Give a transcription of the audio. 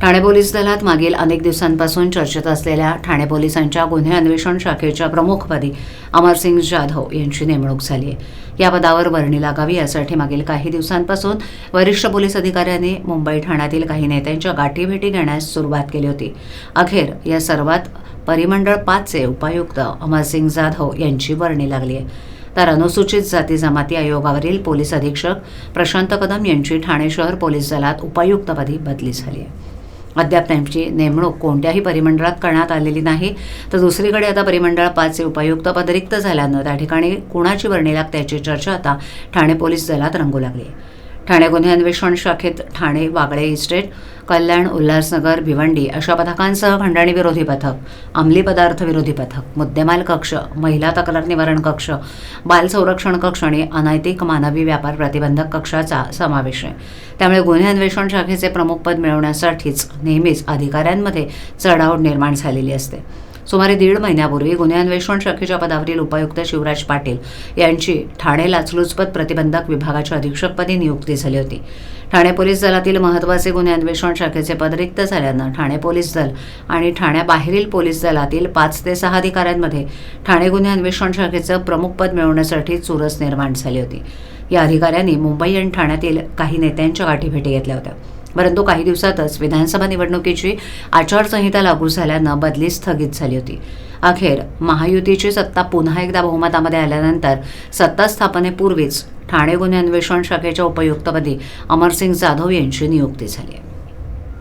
Thane police दलात मागील अनेक दिवसांपासून चर्चेत असलेल्या ठाणे पोलिसांच्या गुन्हे अन्वेषण शाखेच्या प्रमुखपदी अमरसिंग जाधव यांची नेमणूक झाली आहे। या पदावर वर्णी लागावी यासाठी मागील काही दिवसांपासून वरिष्ठ पोलीस अधिकाऱ्यांनी मुंबई ठाण्यातील काही नेत्यांच्या गाठीभेटी घेण्यास सुरुवात केली होती। अखेर या सर्वात परिमंडळ 5चे उपायुक्त अमरसिंग जाधव यांची वर्णी लागली आहे। तर अनुसूचित जाती जमाती आयोगावरील पोलीस अधीक्षक प्रशांत कदम यांची ठाणे शहर पोलीस दलात उपायुक्तपदी बदली झाली आहे। अद्याप त्यांची नेमणूक कोणत्याही परिमंडळात करण्यात आलेली नाही। तर दुसरीकडे आता परिमंडळ 5चे उपायुक्त पद रिक्त झाल्यानं त्या ठिकाणी कुणाची वर्णी लागते याची चर्चा आता ठाणे पोलीस दलात रंगू लागली आहे। ठाणे गुन्हे अन्वेषण शाखेत ठाणे, वागळे इस्टेट, कल्याण, उल्हासनगर, भिवंडी अशा पथकांसह खंडणी विरोधी पथक, अंमली पदार्थ विरोधी पथक, मुद्देमाल कक्ष, महिला तक्रार निवारण कक्ष, बाल संरक्षण कक्ष आणि अनैतिक मानवी व्यापार प्रतिबंधक कक्षाचा समावेश आहे। त्यामुळे गुन्हे अन्वेषण शाखेचे प्रमुखपद मिळवण्यासाठीच नेहमीच अधिकाऱ्यांमध्ये चढाओढ निर्माण झालेली असते। सुमारे 1.5 महिन्यापूर्वी गुन्हे अन्वेषण शाखेच्या पदावरील उपायुक्त शिवराज पाटील यांची ठाणे लाचलुचपत प्रतिबंधक विभागाच्या अधीक्षकपदी नियुक्ती झाली होती। ठाणे पोलीस दलातील महत्त्वाचे गुन्हे अन्वेषण शाखेचे पद रिक्त झाल्यानं ठाणे पोलीस दल आणि ठाण्याबाहेरील पोलीस दलातील 5 ते 6 अधिकाऱ्यांमध्ये ठाणे गुन्हे अन्वेषण शाखेचं प्रमुखपद मिळवण्यासाठी चुरस निर्माण झाली होती। या अधिकाऱ्यांनी मुंबई आणि ठाण्यातील काही नेत्यांच्या गाठीभेटी घेतल्या होत्या, परंतु काही दिवसातच विधानसभा निवडणुकीची आचारसंहिता लागू झाल्यानं बदली स्थगित झाली होती। अखेर महायुतीची सत्ता पुन्हा एकदा बहुमतामध्ये आल्यानंतर सत्ता स्थापनेपूर्वीच ठाणे गुन्हे अन्वेषण शाखेच्या उपायुक्तपदी अमरसिंग जाधव यांची नियुक्ती झाली आहे।